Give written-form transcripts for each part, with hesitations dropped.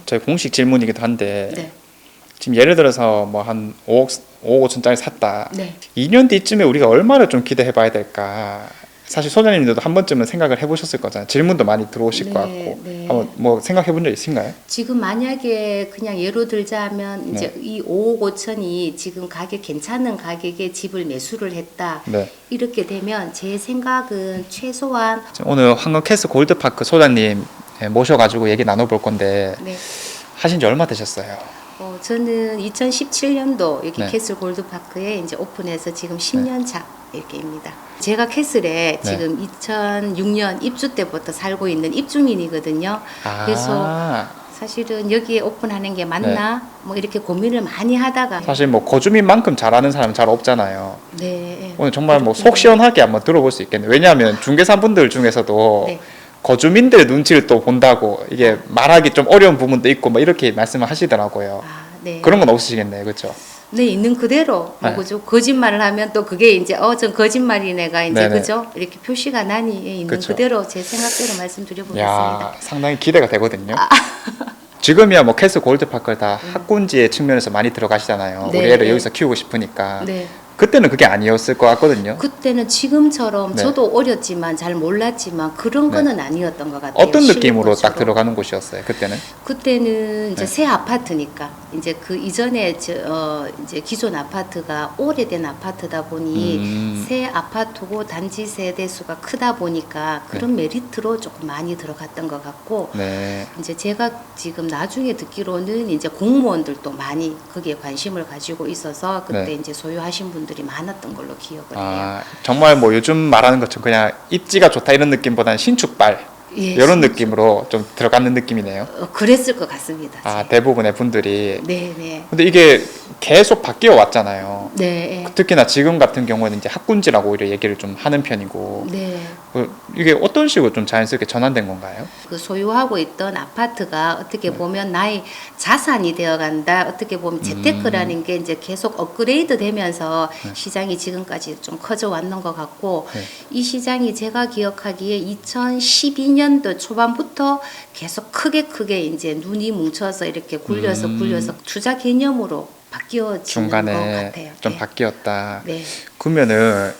저희 공식 질문이기도 한데 네. 지금 예를 들어서 뭐 한 5억 5천짜리 샀다. 네. 2년 뒤쯤에 우리가 얼마를 좀 기대해 봐야 될까? 사실 소장님들도 한 번쯤은 생각을 해보셨을 거잖아요. 질문도 많이 들어오실 것 같고. 네. 한번 뭐 생각해 본 적 있으신가요? 지금 만약에 그냥 예로 들자면 이제 네. 이 5억 5천이 지금 가격 괜찮은 가격에 집을 매수를 했다. 네. 이렇게 되면 제 생각은 최소한 오늘 황금캐슬 골드파크 소장님 모셔가지고 얘기 나눠볼 건데 네. 하신 지 얼마 되셨어요? 저는 2017년도 여기 네. 캐슬 골드파크에 이제 오픈해서 지금 10년 차 이렇게입니다. 제가 캐슬에 네. 지금 2006년 입주 때부터 살고 있는 입주민이거든요. 그래서 사실은 여기에 오픈하는 게 맞나? 뭐 이렇게 고민을 많이 하다가 사실 뭐 거주민만큼 잘하는 사람은 잘 없잖아요. 네. 오늘 정말 뭐 속 시원하게 한번 들어볼 수 있겠네요. 왜냐하면 중개사분들 중에서도 네. 거주민들의 눈치를 또 본다고 이게 말하기 좀 어려운 부분도 있고 뭐 이렇게 말씀을 하시더라고요. 네. 그런 건 없으시겠네요, 그렇죠? 네, 있는 그대로 네. 그죠? 거짓말을 하면 또 그게 이제 전 거짓말이네가 이제 네네. 그죠? 이렇게 표시가 나니 있는 그쵸. 그대로 제 생각대로 말씀드려보겠습니다. 야, 상당히 기대가 되거든요. 지금이야 뭐 캐슬 골드파크를 다 학군지의 측면에서 많이 들어가시잖아요. 네, 우리 애를 네. 여기서 키우고 싶으니까. 네. 그때는 그게 아니었을 것 같거든요. 그때는 지금처럼 네. 저도 어렸지만 잘 몰랐지만 그런 네. 거는 아니었던 것 같아요. 어떤 느낌으로 딱 실내건축으로. 들어가는 곳이었어요, 그때는? 그때는 이제 네. 새 아파트니까 이제 그 이전에 이제 기존 아파트가 오래된 아파트다 보니 새 아파트고 단지 세대 수가 크다 보니까 그런 메리트로 조금 많이 들어갔던 것 같고 네. 이제 제가 지금 나중에 듣기로는 이제 공무원들도 많이 거기에 관심을 가지고 있어서 그때 네. 이제 소유하신 분들이 많았던 걸로 기억을 해요. 아, 정말 뭐 요즘 말하는 것처럼 그냥 입지가 좋다 이런 느낌보다는 신축발 예, 이런 느낌으로 좀 들어가는 느낌이네요. 그랬을 것 같습니다. 아, 대부분의 분들이. 네네. 근데 이게 계속 바뀌어 왔잖아요. 네. 특히나 지금 같은 경우는 이제 학군지라고 오히려 얘기를 좀 하는 편이고 네. 이게 어떤 식으로 좀 자연스럽게 전환된 건가요? 그 소유하고 있던 아파트가 어떻게 보면 나의 자산이 되어간다. 어떻게 보면 재테크라는 게 이제 계속 업그레이드 되면서 시장이 지금까지 좀 커져 왔는 것 같고 네. 이 시장이 제가 기억하기에 2012년도 초반부터 계속 크게 이제 눈이 뭉쳐서 이렇게 굴려서 투자 개념으로 바뀌어지는 것 중간에 같아요. 좀 네. 바뀌었다. 네. 그러면은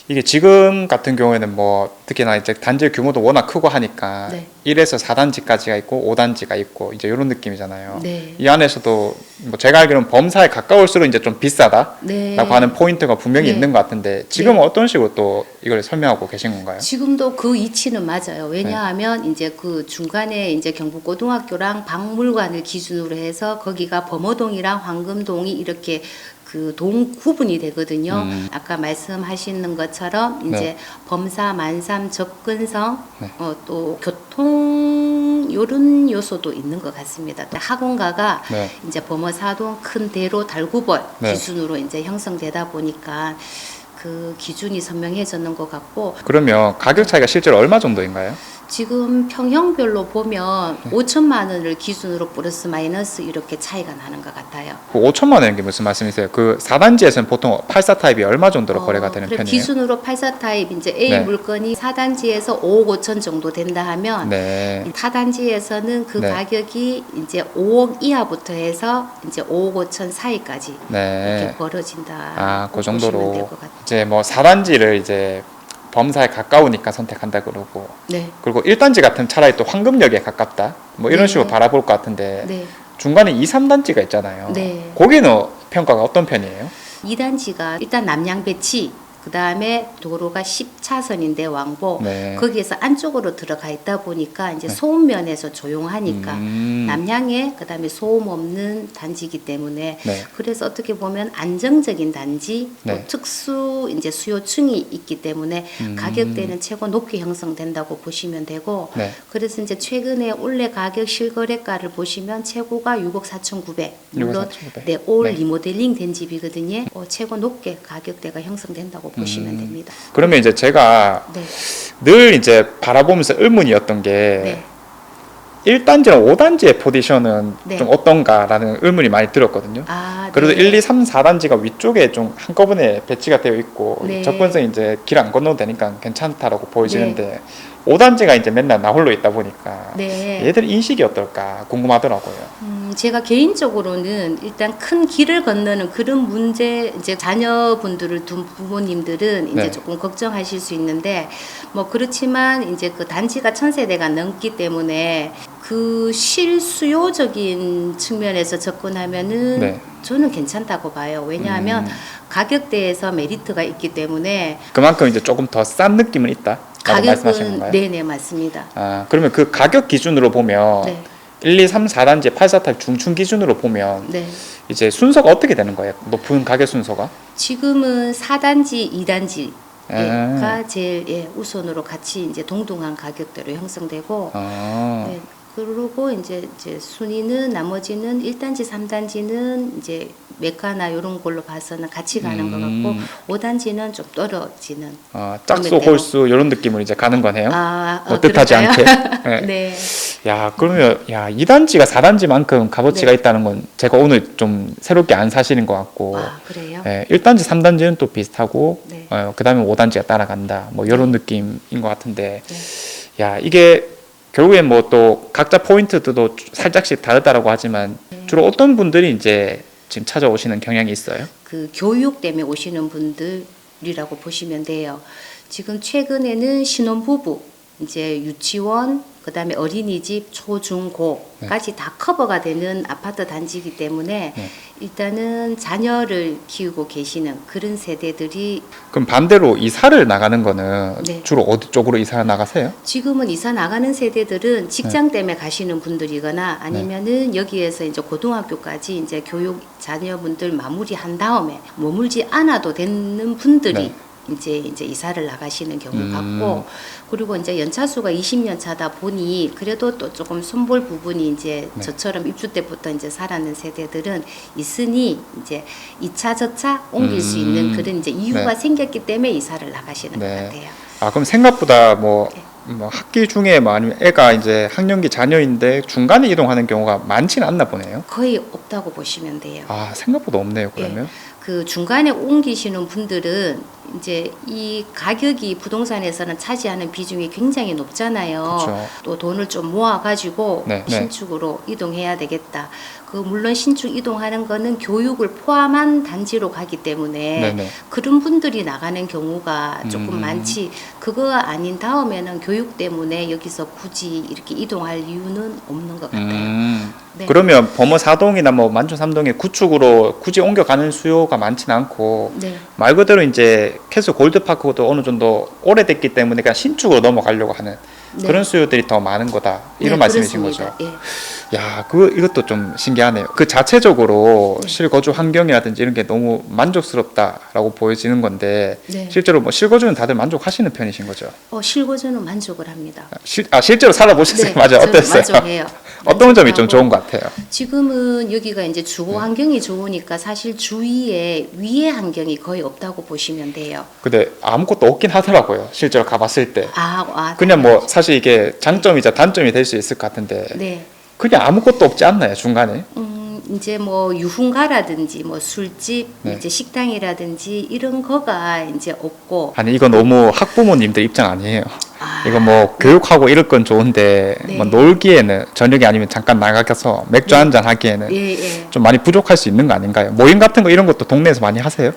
이게 지금 같은 경우에는 뭐 특히나 이제 단지 규모도 워낙 크고 하니까 네. 1에서 4단지까지가 있고 5단지가 있고 이제 이런 느낌이잖아요. 네. 이 안에서도 뭐 제가 알기로는 범사에 가까울수록 이제 좀 비싸다라고 네. 하는 포인트가 분명히 네. 있는 것 같은데 지금은 어떤 식으로 또 이걸 설명하고 계신 건가요? 지금도 그 이치는 맞아요. 왜냐하면 이제 그 중간에 이제 경북고등학교랑 박물관을 기준으로 해서 거기가 범어동이랑 황금동이 이렇게 그 동 구분이 되거든요. 아까 말씀하시는 것처럼 이제 네. 범사, 만삼, 접근성, 네. 또 교통 요런 요소도 있는 것 같습니다. 학원가가 네. 이제 범어사동 큰 대로 달구벌 네. 기준으로 이제 형성되다 보니까 그 기준이 선명해졌는 것 같고 그러면 가격 차이가 실제로 얼마 정도인가요? 지금 평형별로 보면 5천만 원을 기준으로 플러스 마이너스 이렇게 차이가 나는 것 같아요. 그 5천만 원인 게 무슨 말씀이세요? 그 4단지에서는 보통 84 타입이 얼마 정도로 거래가 되는 그래, 편이에요? 기준으로 84 타입 이제 A 네. 물건이 4단지에서 5억 5천 정도 된다 하면 네. 4단지에서는 그 네. 가격이 이제 5억 이하부터 해서 이제 5억 5천 사이까지 네. 이렇게 벌어진다. 아, 그 보시면 정도로 될 것 같아요. 이제 뭐 4단지를 이제 범사에 가까우니까 선택한다 그러고 네. 그리고 1단지 같은 차라리 또 황금역에 가깝다 뭐 이런 네. 식으로 바라볼 것 같은데 네. 중간에 2, 3단지가 있잖아요. 네. 거기는 평가가 어떤 편이에요? 2단지가 일단 남양 배치 그 다음에 도로가 10차선인데 왕복 네. 거기에서 안쪽으로 들어가 있다 보니까 이제 소음 면에서 조용하니까 남양에 그 다음에 소음 없는 단지이기 때문에 네. 그래서 어떻게 보면 안정적인 단지 또 네. 특수 이제 수요층이 있기 때문에 가격대는 최고 높게 형성된다고 보시면 되고 네. 그래서 이제 최근에 올해 가격 실거래가를 보시면 최고가 6억 4,900 물론 6억 4,900. 네, 올 네. 리모델링 된 집이거든요. 최고 높게 가격대가 형성된다고 보시면 됩니다. 그러면 이제 제가 네. 늘 이제 바라보면서 의문이었던 게 네. 1단지랑 5단지의 포지션은 네. 좀 어떤가라는 의문이 많이 들었거든요. 아, 그래도 네. 1, 2, 3, 4단지가 위쪽에 좀 한꺼번에 배치가 되어 있고 네. 접근성이 이제 길 안 건너도 되니까 괜찮다라고 보여지는데 5단지가 이제 맨날 나 홀로 있다 보니까 네. 얘들 인식이 어떨까 궁금하더라고요. 제가 개인적으로는 일단 큰 길을 건너는 그런 문제, 이제 자녀분들을 둔 부모님들은 이제 네. 조금 걱정하실 수 있는데, 뭐 그렇지만 이제 그 단지가 1000세대가 넘기 때문에 그 실수요적인 측면에서 접근하면은 네. 저는 괜찮다고 봐요. 왜냐하면 가격대에서 메리트가 있기 때문에 그만큼 이제 조금 더 싼 느낌은 있다. 라고 말씀하시는 가격은 건가요? 네네 맞습니다. 아, 그러면 그 가격 기준으로 보면 네. 1, 2, 3, 4단지 84타입 중춘 기준으로 보면 네. 이제 순서가 어떻게 되는 거예요? 높은 가격 순서가? 지금은 4단지, 2단지가 아. 제일 우선으로 같이 이제 동등한 가격대로 형성되고 아. 네, 그리고 이제 순위는 나머지는 1단지, 3단지는 이제 메가나 이런 걸로 봐서는 같이 가는 것 같고 5단지는 좀 떨어지는 아, 짝수, 금액대로. 홀수 이런 느낌으로 이제 가는 거네요. 아, 뜻하지 그럴까요? 않게. 네. 네. 야, 그러면 야, 2단지가 4단지만큼 값어치가 네. 있다는 건 제가 오늘 좀 새롭게 안 사실인 것 같고. 아, 그래요? 1단지, 3단지는 또 비슷하고 네. 그다음에 5단지가 따라간다. 뭐 이런 느낌인 것 같은데. 네. 야, 이게 결국엔 뭐 또 각자 포인트도 살짝씩 다르다라고 하지만 주로 어떤 분들이 이제 지금 찾아오시는 경향이 있어요? 그 교육 때문에 오시는 분들이라고 보시면 돼요. 지금 최근에는 신혼부부, 이제 유치원, 그다음에 어린이집, 초중고까지 다 커버가 되는 아파트 단지이기 때문에 네. 일단은 자녀를 키우고 계시는 그런 세대들이 그럼 반대로 이사를 나가는 거는 네. 주로 어디 쪽으로 이사 나가세요? 지금은 이사 나가는 세대들은 직장 때문에 가시는 분들이거나 아니면은 여기에서 이제 고등학교까지 이제 교육 자녀분들 마무리한 다음에 머물지 않아도 되는 분들이 네. 이제 이사를 나가시는 경우 같고 그리고 이제 연차수가 20년 차다 보니 그래도 또 조금 손볼 부분이 이제 네. 저처럼 입주 때부터 이제 살았는 세대들은 있으니 이제 2차 저차 옮길 수 있는 그런 이제 이유가 네. 생겼기 때문에 이사를 나가시는 네. 것 같아요. 아, 그럼 생각보다 뭐 학기 중에 뭐 아니면 애가 이제 학년기 자녀인데 중간에 이동하는 경우가 많지는 않나 보네요. 거의 없다고 보시면 돼요. 아, 생각보다 없네요, 그러면. 그 중간에 옮기시는 분들은 이제 이 가격이 부동산에서는 차지하는 비중이 굉장히 높잖아요. 그쵸. 또 돈을 좀 모아가지고 네, 네. 신축으로 이동해야 되겠다. 그 물론 신축 이동하는 거는 교육을 포함한 단지로 가기 때문에 네네. 그런 분들이 나가는 경우가 조금 음. 많지. 그거가 아닌 다음에는 교육 때문에 여기서 굳이 이렇게 이동할 이유는 없는 것 같아요. 네. 그러면 범어 4동이나 뭐 만촌 3동의 구축으로 굳이 옮겨가는 수요가 많지는 않고 네. 말 그대로 이제 캐슬 골드파크도 어느 정도 오래됐기 때문에 그냥 신축으로 넘어가려고 하는 네. 그런 수요들이 더 많은 거다 이런 네, 말씀이신 그렇습니다. 거죠. 예. 야, 이것도 좀 신기하네요. 그 자체적으로 네. 실거주 환경이라든지 이런 게 너무 만족스럽다라고 보여지는 건데 네. 실제로 뭐 실거주는 다들 만족하시는 편이신 거죠? 실거주는 만족을 합니다. 실제로 살아보셨어요? 맞아요. 저는 어땠어요? 만족해요. 어떤 점이 좀 만족하고 좋은 것 같아요? 지금은 여기가 이제 네. 주거 환경이 좋으니까 사실 주위에 위의 환경이 거의 없다고 보시면 돼요. 근데 아무것도 없긴 하더라고요. 실제로 가봤을 때. 그냥 뭐 당연하죠. 사실 이게 장점이자 단점이 될 수 있을 것 같은데 네. 그냥 아무것도 없지 않나요? 중간에? 이제 뭐 유흥가라든지 뭐 술집, 네. 이제 식당이라든지 이런 거가 이제 없고 아니 이거 너무 학부모님들 입장 아니에요. 아, 이거 뭐 교육하고 이럴 건 좋은데 네. 뭐 놀기에는 저녁에 아니면 잠깐 나가서 맥주 한잔 하기에는 예. 좀 많이 부족할 수 있는 거 아닌가요? 모임 같은 거 이런 것도 동네에서 많이 하세요?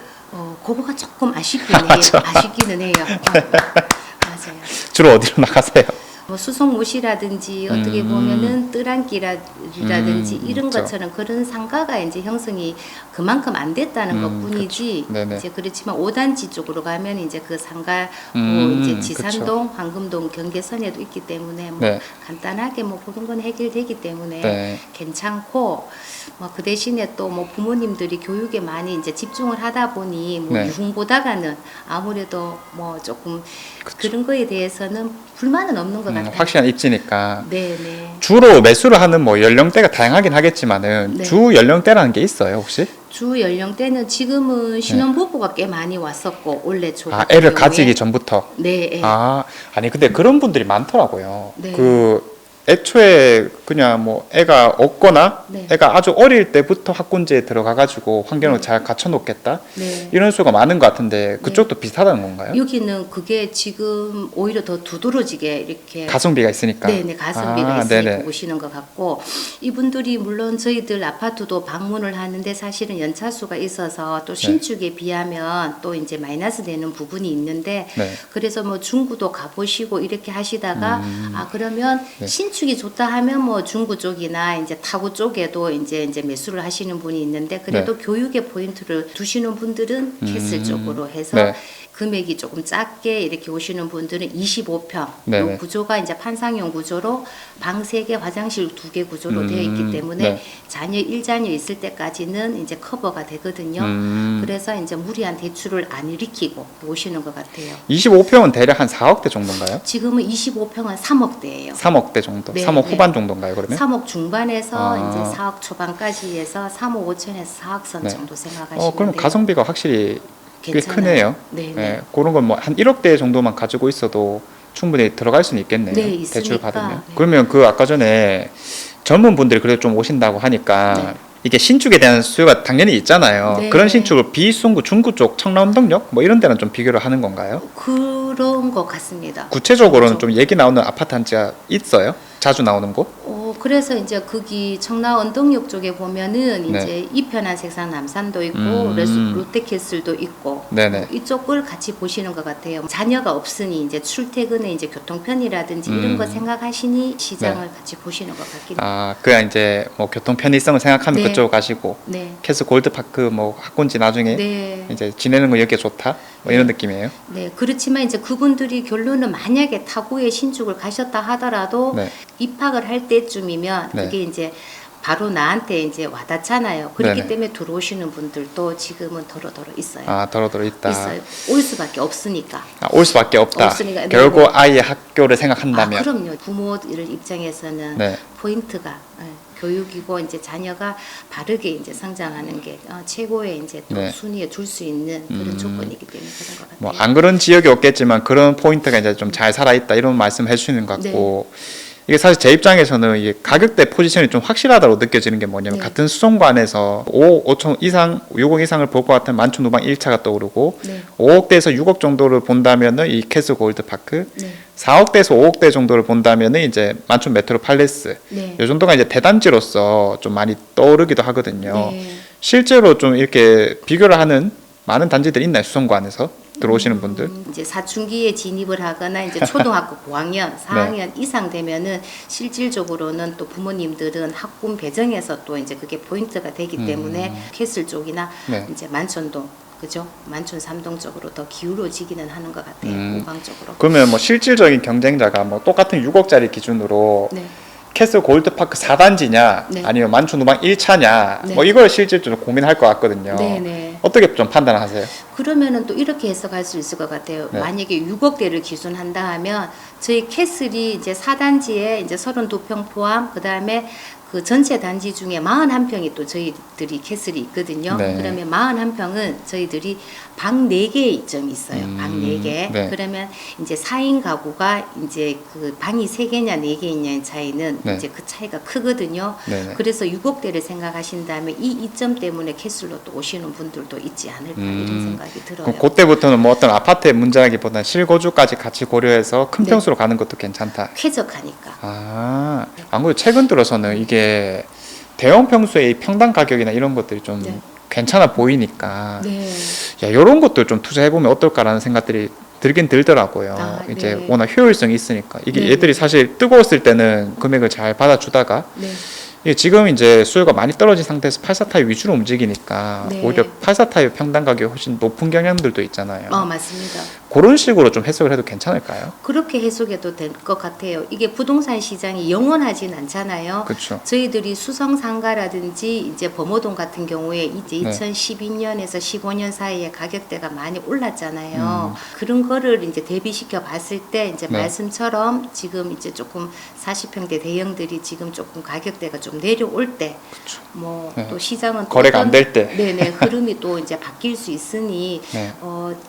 그거가 조금 아쉽기는 해요. 맞죠. 아쉽기는 해요. 맞아요. 주로 어디로 나가세요? 뭐 수성못이라든지 어떻게 보면은 뜨란기라든지 이런 그렇죠. 것처럼 그런 상가가 이제 형성이 그만큼 안 됐다는 것뿐이지 그렇죠. 네네. 이제 그렇지만 5단지 쪽으로 가면 이제 그 상가 뭐 이제 지산동, 황금동, 경계선에도 있기 때문에 뭐 네. 간단하게 뭐 그런 건 해결되기 때문에 네. 괜찮고 뭐 그 대신에 또 뭐 부모님들이 교육에 많이 이제 집중을 하다 보니 뭐 네. 유흥보다가는 아무래도 뭐 조금 그런 거에 대해서는 불만은 없는 것 같아요. 확실한 입지니까. 네네. 주로 매수를 하는 뭐 연령대가 다양하긴 하겠지만은 네. 주 연령대라는 게 있어요 혹시? 주 연령대는 지금은 신혼부부가 꽤 많이 왔었고 올해 초 아, 같은 애를 경우에. 가지기 전부터. 네. 아니 근데 그런 분들이 많더라고요. 네. 그 애초에 그냥 뭐 애가 없거나 네. 애가 아주 어릴 때부터 학군지에 들어가가지고 환경을 잘 갖춰놓겠다 네. 이런 수가 많은 것 같은데 그쪽도 비슷하다는 건가요? 여기는 그게 지금 오히려 더 두드러지게 이렇게 가성비가 있으니까. 네네 가성비가 아, 있으니까 네네. 오시는 것 같고 이분들이 물론 저희들 아파트도 방문을 하는데 사실은 연차수가 있어서 또 신축에 비하면 또 이제 마이너스 되는 부분이 있는데 네. 그래서 뭐 중구도 가보시고 이렇게 하시다가 아 그러면 네. 신축이 좋다 하면 뭐 중구 쪽이나 이제 타구 쪽에도 이제 매수를 하시는 분이 있는데 그래도 교육의 포인트를 두시는 분들은 캐슬 쪽으로 해서 네. 금액이 조금 작게 이렇게 오시는 분들은 25평. 네네. 이 구조가 이제 판상형 구조로 방 3개, 화장실 2개 구조로 되어 있기 때문에 네. 자녀 1자녀 있을 때까지는 이제 커버가 되거든요. 그래서 이제 무리한 대출을 안 일으키고 오시는 것 같아요. 25평은 대략 한 4억대 정도인가요? 지금은 25평은 3억대예요. 3억대 정도? 네, 3억 네. 후반 정도인가요 그러면? 3억 중반에서 아. 이제 4억 초반까지 해서 3억 5천에서 4억 선 네. 정도 생각하시면 그럼 돼요. 가성비가 확실히 꽤 괜찮아요. 크네요. 네, 예, 그런 건 뭐 한 1억대 정도만 가지고 있어도 충분히 들어갈 수는 있겠네요. 네, 대출 있으니까. 받으면. 네. 그러면 그 아까 전에 젊은 분들이 그래도 좀 오신다고 하니까 네. 이게 신축에 대한 수요가 당연히 있잖아요. 네. 그런 신축을 비송구, 중구 쪽, 청라운동역 뭐 이런 데는 좀 비교를 하는 건가요? 그런 것 같습니다. 구체적으로는 좀 얘기 나오는 아파트 단지가 있어요? 자주 나오는 곳? 그래서 이제 거기 청라 언덕역 쪽에 보면은 네. 이제 이편한 색상 남산도 있고 롯데캐슬도 있고 네네. 이쪽을 같이 보시는 것 같아요. 자녀가 없으니 이제 출퇴근에 이제 교통편이라든지 이런 거 생각하시니 시장을 같이 보시는 것 같긴 해요. 아, 그냥 이제 뭐 교통 편의성을 생각하면 네. 그쪽 가시고 네. 캐스 골드파크 뭐 학군지 나중에 네. 이제 지내는 거 여기가 좋다 뭐 이런 느낌이에요. 네, 그렇지만 이제 그분들이 결론은 만약에 타구에 신축을 가셨다 하더라도 네. 입학을 할 때쯤이면 네. 그게 이제 바로 나한테 이제 와닿잖아요. 그렇기 네네. 때문에 들어오시는 분들도 지금은 더러더러 있어요. 아, 더러더러 있다. 있어요. 올 수밖에 없으니까. 아, 올 수밖에 없다. 없으니까. 네, 결국 네. 아이의 학교를 아, 생각한다면. 그럼요. 부모들 입장에서는 네. 포인트가 교육이고 이제 자녀가 바르게 이제 성장하는 게 최고의 이제 또 네. 순위에 둘 수 있는 그런 조건이기 때문에 그런 것 같아요. 뭐 안 그런 지역이 없겠지만 그런 포인트가 이제 좀 잘 살아 있다 이런 말씀 해주시는 것 같고 이게 사실 제 입장에서는 이게 가격대 포지션이 좀 확실하다고 느껴지는 게 뭐냐면 네. 같은 수성관에서 5억 5천 이상 6억 이상을 볼 것 같으면 만촌 누방 1차가 떠오르고 네. 5억대에서 6억 정도를 본다면은 이 캐스 골드파크 네. 4억대에서 5억대 정도를 본다면은 이제 만촌 메트로 팔레스 네. 이 정도가 이제 대단지로서 좀 많이 떠오르기도 하거든요. 네. 실제로 좀 이렇게 비교를 하는 많은 단지들이 있나요? 수성관에서 들어오시는 분들? 이제 사춘기에 진입을 하거나 이제 초등학교 고학년, 4학년 이상 되면은 실질적으로는 또 부모님들은 학군 배정에서 또 이제 그게 포인트가 되기 때문에 캐슬 쪽이나 네. 이제 만촌동 그죠? 만촌 3동 쪽으로 더 기울어지기는 하는 것 같아요. 우방 쪽으로. 그러면 뭐 실질적인 경쟁자가 뭐 똑같은 6억짜리 기준으로 네. 캐슬 골드파크 4단지냐 네. 아니면 만촌 우방 1차냐 네. 뭐 이걸 실질적으로 고민할 것 같거든요. 네네. 어떻게 좀 판단하세요? 그러면은 또 이렇게 해석할 수 있을 것 같아요. 네. 만약에 6억대를 기준한다 하면 저희 캐슬이 이제 4단지에 이제 32평 포함 그다음에 그 전체 단지 중에 41평이 또 저희들이 캐슬이 있거든요. 네. 그러면 41평은 저희들이 방 4개의 이점이 있어요. 방 4개. 네. 그러면 이제 4인 가구가 이제 그 방이 3개냐 4개냐의 차이는 네. 이제 그 차이가 크거든요. 네네. 그래서 6억대를 생각하신다면 이 이점 때문에 캐슬로 또 오시는 분들도 있지 않을까 이런 생각이 들어요. 그럼 그때부터는 뭐 어떤 아파트의 문제라기보다는 실거주까지 같이 고려해서 큰 네. 평수로 가는 것도 괜찮다. 쾌적하니까. 아, 안 그래도 최근 들어서는 이게 대형 평수의 이 평당 가격이나 이런 것들이 좀 네. 괜찮아 보이니까 네. 야, 이런 것들 좀 투자해보면 어떨까라는 생각들이 들긴 들더라고요. 아, 이제 네. 워낙 효율성이 있으니까 이게 네. 얘들이 사실 뜨거웠을 때는 금액을 잘 받아주다가 네. 이게 지금 이제 수요가 많이 떨어진 상태에서 84 타입 위주로 움직이니까 네. 오히려 84 타입 평당 가격이 훨씬 높은 경향들도 있잖아요. 맞습니다. 그런 식으로 좀 해석을 해도 괜찮을까요? 그렇게 해석해도 될 것 같아요. 이게 부동산 시장이 영원하진 않잖아요. 그렇죠. 저희들이 수성상가라든지 이제 범어동 같은 경우에 이제 네. 2012년에서 15년 사이에 가격대가 많이 올랐잖아요. 그런 거를 이제 대비시켜 봤을 때 이제 네. 말씀처럼 지금 이제 조금 40평대 대형들이 지금 조금 가격대가 좀 내려올 때, 뭐 또 네. 시장은 또 거래가 안 어떤- 될 때. 네네 흐름이 또 이제 바뀔 수 있으니 네.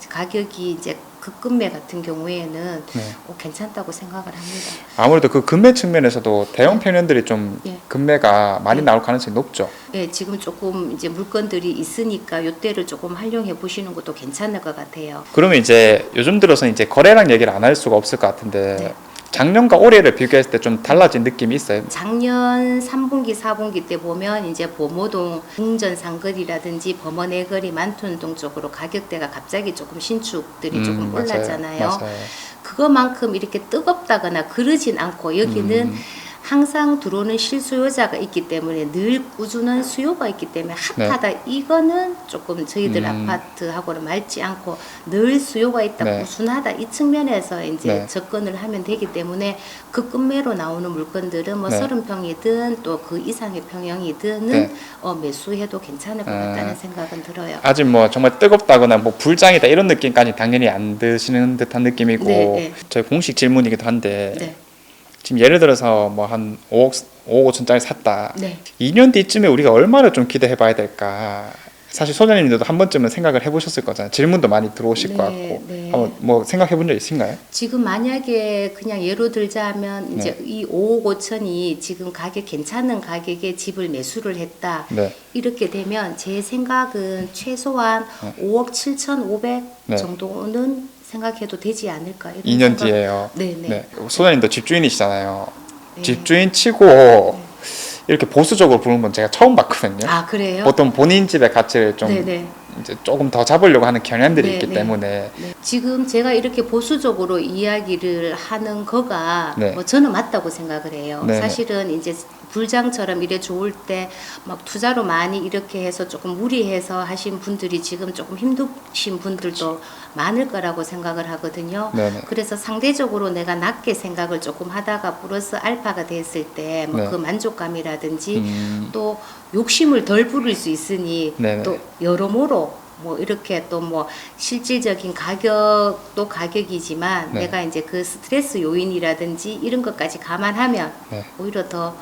가격이 이제 급금매 같은 경우에는 네. 괜찮다고 생각을 합니다. 아무래도 그 금매 측면에서도 대형 평년들이 좀 네. 금매가 많이 네. 나올 가능성이 높죠. 예, 지금 조금 이제 물건들이 있으니까 요때를 조금 활용해 보시는 것도 괜찮을 것 같아요. 그러면 이제 요즘 들어서 이제 거래량 얘기를 안 할 수가 없을 것 같은데 네. 작년과 올해를 비교했을 때 좀 달라진 느낌이 있어요. 작년 3분기, 4분기 때 보면 이제 범어동 궁전 상거리라든지 범어내거리 만촌동 쪽으로 가격대가 갑자기 조금 신축들이 조금 맞아요. 올랐잖아요. 맞아요. 그거만큼 이렇게 뜨겁다거나 그러진 않고 여기는 음. 항상 들어오는 실수요자가 있기 때문에 늘 꾸준한 수요가 있기 때문에 핫하다. 이거는 조금 저희들 아파트하고는 맞지 않고 늘 수요가 있다, 네. 꾸준하다. 이 측면에서 이제 네. 접근을 하면 되기 때문에 급급매로 나오는 물건들은 뭐 네. 30평이든 또 그 이상의 평형이든은 네. 매수해도 괜찮을 것 같다는 생각은 들어요. 아직 뭐 정말 뜨겁다거나 뭐 불장이다 이런 느낌까지 당연히 안 드시는 듯한 느낌이고 네, 네. 저희 공식 질문이기도 한데 네. 지금 예를 들어서 뭐 한 5억 5천짜리 샀다. 네. 2년 뒤쯤에 우리가 얼마를 좀 기대해 봐야 될까? 사실 소장님들도 한 번쯤은 생각을 해보셨을 거잖아요. 질문도 많이 들어오실 네, 것 같고 네. 한번 뭐 생각해 본 적 있으신가요? 지금 만약에 그냥 예로 들자면 이제 네. 이 5억 5천이 지금 가격 괜찮은 가격에 집을 매수를 했다. 네. 이렇게 되면 제 생각은 최소한 5억 7,500 네. 정도는 생각해도 되지 않을까. 이런 2년 생각- 뒤에요. 네네. 네. 소장님도 집주인이시잖아요. 네. 집주인 치고 이렇게 보수적으로 보는 건 제가 처음 봤거든요. 아 그래요? 보통 본인 집의 가치를 좀 네네. 이제 조금 더 잡으려고 하는 경향들이 네, 있기 네. 때문에 네. 지금 제가 이렇게 보수적으로 이야기를 하는 거가 네. 뭐 저는 맞다고 생각을 해요. 네, 네. 사실은 이제 불장처럼 이래 좋을 때 막 투자로 많이 이렇게 해서 조금 무리해서 하신 분들이 지금 조금 힘드신 분들도 많을 거라고 생각을 하거든요. 네네. 그래서 상대적으로 내가 낮게 생각을 조금 하다가 플러스 알파가 됐을 때 뭐 네. 그 만족감이라든지 음, 또 욕심을 덜 부릴 수 있으니 네네. 또 여러모로 뭐 이렇게 또 뭐 실질적인 가격도 가격이지만 네. 내가 이제 그 스트레스 요인이라든지 이런 것까지 감안하면 네. 오히려 더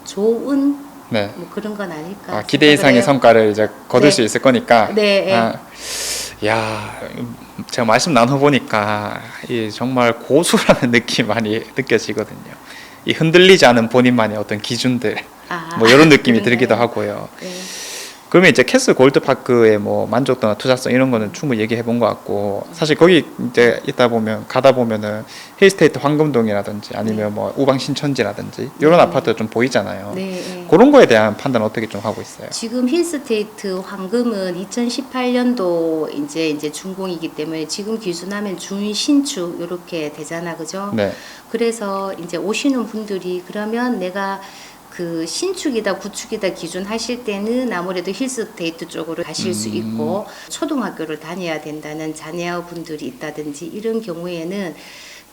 좋은 네. 뭐 그런 건 아닐까. 기대 이상의 생각을 해요. 성과를 이제 거둘 네. 수 있을 거니까. 네, 야, 제가 말씀 나눠보니까 이 정말 고수라는 느낌 많이 느껴지거든요. 이 흔들리지 않은 본인만의 어떤 기준들, 아, 뭐 이런 느낌이 그러네요. 들기도 하고요. 네. 그러면 이제 캐슬 골드파크의 뭐 만족도나 투자성 이런 거는 충분히 얘기해 본 것 같고 사실 거기 이제 있다 보면 가다 보면은 힐스테이트 황금동이라든지 아니면 뭐 우방 신천지라든지 이런 네. 아파트가 좀 보이잖아요. 네, 네. 그런 거에 대한 판단 어떻게 좀 하고 있어요? 지금 힐스테이트 황금은 2018년도 이제 준공이기 때문에 지금 기준하면 준신축 이렇게 되잖아, 그죠? 네, 그래서 이제 오시는 분들이 그러면 내가 그 신축이다 구축이다 기준 하실 때는 아무래도 힐스테이트 쪽으로 가실 수 있고 초등학교를 다녀야 된다는 자녀분들이 있다든지 이런 경우에는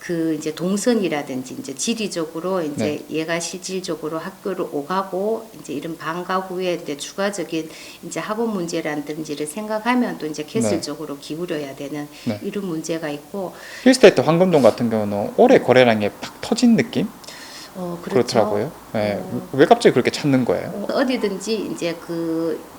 그 이제 동선이라든지 이제 지리적으로 이제 얘가 실질적으로 학교를 오가고 이제 이런 방과 후에 이제 추가적인 이제 학원 문제라든지를 생각하면 또 이제 캐슬 네. 쪽으로 기울여야 되는 네. 이런 문제가 있고 힐스테이트 황금동 같은 경우는 올해 거래량이 팍 터진 느낌? 그렇죠. 그렇더라고요. 네. 왜 갑자기 그렇게 찾는 거예요? 어디든지 이제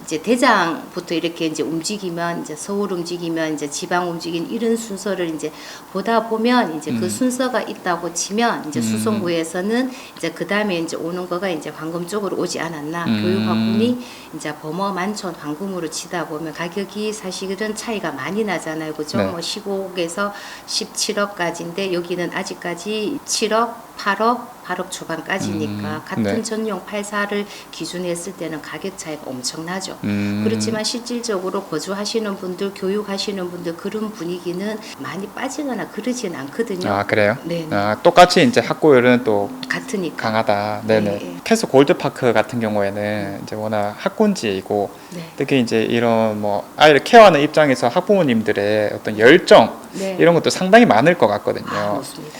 이제 대장부터 이렇게 이제 움직이면 이제 서울 움직이면 이제 지방 움직이는 이런 순서를 이제 보다 보면 이제 그 순서가 있다고 치면 이제 수성구에서는 이제 그 다음에 이제 오는 거가 이제 황금 쪽으로 오지 않았나. 교육학군이 이제 범어 만촌 황금으로 치다 보면 가격이 사실은 차이가 많이 나잖아요. 그죠? 네. 뭐 15억에서 17억까지인데 여기는 아직까지 7억, 8억 초반까지니까 같은 네. 전용 84를 기준했을 때는 가격 차이가 엄청나죠. 음. 그렇지만 실질적으로 거주하시는 분들, 교육하시는 분들 그런 분위기는 많이 빠지거나 그러진 않거든요. 아 그래요? 네, 똑같이 이제 학구열은 또 같으니까. 강하다. 네네. 네. 캐슬 골드파크 같은 경우에는 이제 워낙 학군지이고 네. 특히 이제 이런 뭐 아이를 케어하는 입장에서 학부모님들의 어떤 열정 네. 이런 것도 상당히 많을 것 같거든요. 그렇습니다.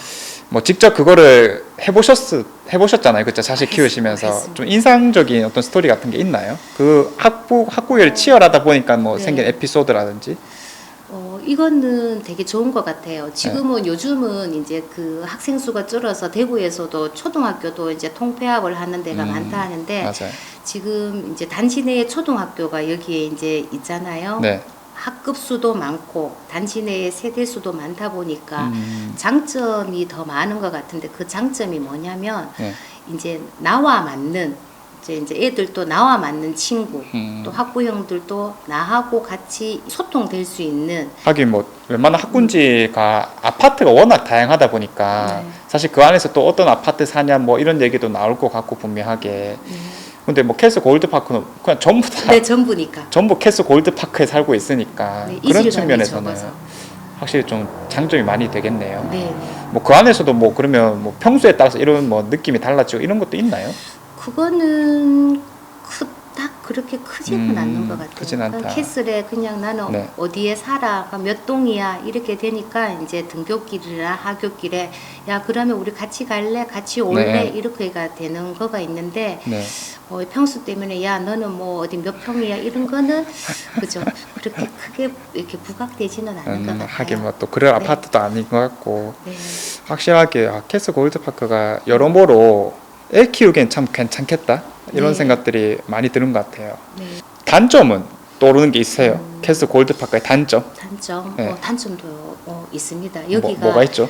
뭐 직접 그거를 해보셨잖아요, 그죠? 자식 키우시면서 했습니다. 좀 인상적인 어떤 스토리 같은 게 있나요? 그 학구열이 치열하다 보니까 뭐 네. 생긴 에피소드라든지. 이거는 되게 좋은 것 같아요. 지금은 요즘은 이제 그 학생 수가 줄어서 대구에서도 초등학교도 이제 통폐합을 하는 데가 많다 하는데 맞아요. 지금 이제 단지 내에 초등학교가 여기에 이제 있잖아요. 네. 학급 수도 많고 단지 내에 세대 수도 많다 보니까 장점이 더 많은 것 같은데 그 장점이 뭐냐면 네. 이제 나와 맞는 이제 애들도 나와 맞는 친구 또 학부형들도 나하고 같이 소통될 수 있는 하긴 뭐 웬만한 학군지가 아파트가 워낙 다양하다 보니까 네. 사실 그 안에서 또 어떤 아파트 사냐 뭐 이런 얘기도 나올 것 같고 분명하게. 근데 뭐 캐스 골드파크는 그냥 전부 다 네, 전부니까 전부 캐스 골드파크에 살고 있으니까 네, 그런 이질감이 측면에서는 적어서. 확실히 좀 장점이 많이 되겠네요. 네, 네. 뭐 그 안에서도 뭐 그러면 뭐 평소에 따라서 이런 뭐 느낌이 달라지고 이런 것도 있나요? 그거는 딱 그렇게 크지는 않는 것 같아요. 크진 않다. 캐슬에 그냥 나는 네. 어디에 살아, 몇 동이야 이렇게 되니까 이제 등굣길이나 하굣길에 야 그러면 우리 같이 갈래, 같이 올래 네. 이렇게가 되는 거가 있는데 네. 평수 때문에 야 너는 뭐 어디 몇 평이야 이런 거는 그죠 그렇게 크게 이렇게 부각되지는 않는 것 같아요. 하긴 뭐 또 그럴 네. 아파트도 아닌 것 같고 네. 확실하게 캐스 골드파크가 여러모로 애 키우기엔 참 괜찮겠다 이런 네. 생각들이 많이 드는 것 같아요. 네. 단점은 떠오르는 게 있어요. 캐스 골드파크의 단점 단점, 네. 단점도 있습니다. 여기가 뭐가 있죠?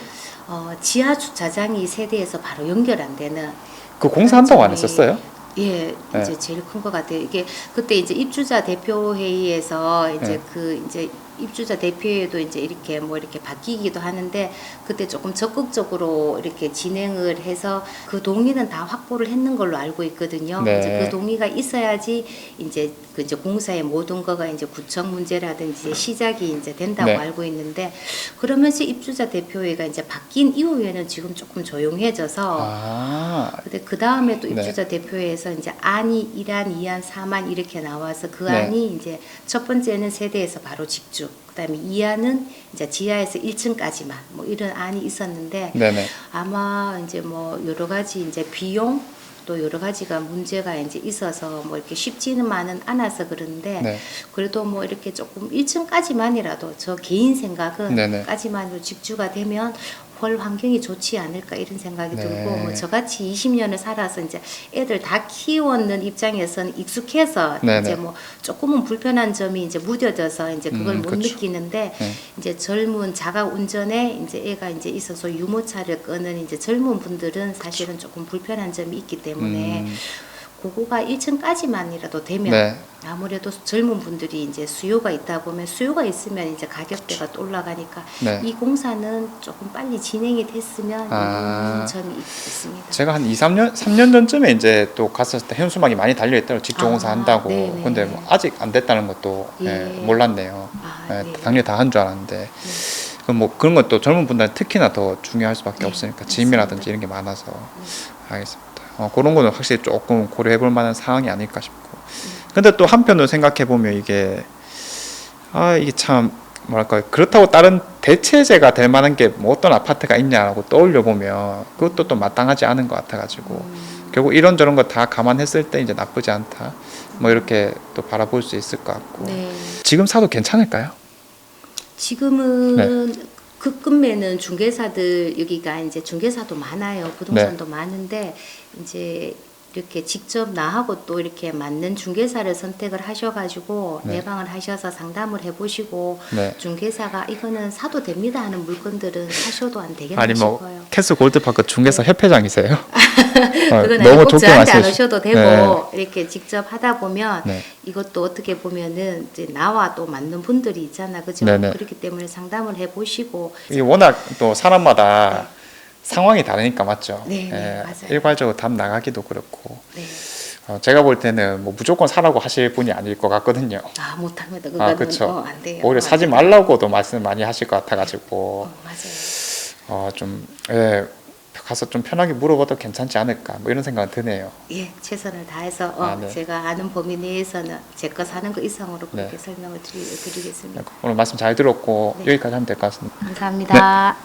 지하 주차장이 세대에서 바로 연결 안 되는 그 공사한다고 안 단점이 했었어요? 예, 네. 이제 제일 큰 것 같아요. 이게 그때 이제 입주자 대표 회의에서 이제 네. 이제 입주자 대표회도 이제 이렇게 뭐 이렇게 바뀌기도 하는데 그때 조금 적극적으로 이렇게 진행을 해서 그 동의는 다 확보를 했는 걸로 알고 있거든요. 네. 이제 그 동의가 있어야지 이제 그 이제 공사의 모든 거가 이제 구청 문제라든지 시작이 이제 된다고 네. 알고 있는데 그러면서 입주자 대표회가 이제 바뀐 이후에는 지금 조금 조용해져서 근데 그 다음에 또 네. 입주자 대표회에서 이제 안이 1안, 2안, 3안 이렇게 나와서 그 네. 안이 이제 첫 번째는 세대에서 바로 직주, 그다음에 2안은 이제 지하에서 1층까지만 뭐 이런 안이 있었는데 네네. 아마 이제 뭐 여러 가지 이제 비용 또 여러 가지가 문제가 이제 있어서 뭐 이렇게 쉽지는만은 않아서 그런데 네. 그래도 뭐 이렇게 조금 1층까지만이라도 저 개인 생각은 네네. 까지만으로 직주가 되면 훨 환경이 좋지 않을까 이런 생각이 네. 들고 뭐 저같이 20년을 살아서 이제 애들 다 키웠는 입장에서는 익숙해서 네네. 이제 뭐 조금은 불편한 점이 이제 무뎌져서 이제 그걸 못 그쵸. 느끼는데 네. 이제 젊은 자가 운전에 이제 애가 이제 있어서 유모차를 끄는 이제 젊은 분들은 사실은 조금 불편한 점이 있기 때문에 그거가 1층까지만이라도 되면 네. 아무래도 젊은 분들이 이제 수요가 있다 보면 수요가 있으면 이제 가격대가 또 올라가니까 네. 이 공사는 조금 빨리 진행이 됐으면 이런 점이 있습니다. 제가 한 3년 전쯤에 이제 또 갔었을 때 현수막이 많이 달려 있더라고요. 직조공사 한다고. 네네. 근데 뭐 아직 안 됐다는 것도 예. 몰랐네요. 네. 당연히 다 한 줄 알았는데. 그럼 뭐 그런 것도 젊은 분들은 특히나 더 중요할 수밖에 네, 없으니까 맞습니다. 짐이라든지 이런 게 많아서 알겠습니다. 그런 거는 확실히 조금 고려해 볼 만한 사항이 아닐까 싶고. 근데 또 한편으로 생각해 보면 이게 참 뭐랄까 그렇다고 다른 대체제가 될 만한 게 뭐 어떤 아파트가 있냐라고 떠올려 보면 그것도 또 마땅하지 않은 것 같아가지고 결국 이런저런 거 다 감안했을 때 이제 나쁘지 않다 뭐 이렇게 또 바라볼 수 있을 것 같고. 네. 지금 사도 괜찮을까요? 지금은 급매는 중개사들 여기가 이제 중개사도 많아요. 부동산도 많은데 이제 이렇게 직접 나하고 또 이렇게 맞는 중개사를 선택을 하셔가지고 네. 내방을 하셔서 상담을 해보시고 네. 중개사가 이거는 사도 됩니다 하는 물건들은 사셔도 안 되겠나 아니 뭐 싶어요. 캐스 골드파크 중개사 협회장이세요? 그건 너무 꼭 좋게 저한테 안 말씀해 오셔도 되고 네. 이렇게 직접 하다 보면 네. 이것도 어떻게 보면은 이제 나와 또 맞는 분들이 있잖아, 그죠? 네네. 그렇기 때문에 상담을 해보시고 이게 워낙 또 사람마다 상황이 다르니까 맞죠? 네, 네, 맞아요. 일괄적으로 답 나가기도 그렇고 네. 제가 볼 때는 뭐 무조건 사라고 하실 분이 아닐 것 같거든요. 못합니다. 그거는 그쵸. 안 돼요. 오히려 안 사지 돼요. 말라고도 말씀 많이 하실 것 같아가지고 맞아요. 좀 가서 좀 편하게 물어봐도 괜찮지 않을까 뭐 이런 생각은 드네요. 예, 최선을 다해서 네. 제가 아는 범위 내에서는 제 거 사는 거 이상으로 그렇게 네. 설명을 드리겠습니다. 오늘 말씀 잘 들었고 네. 여기까지 하면 될 것 같습니다. 감사합니다.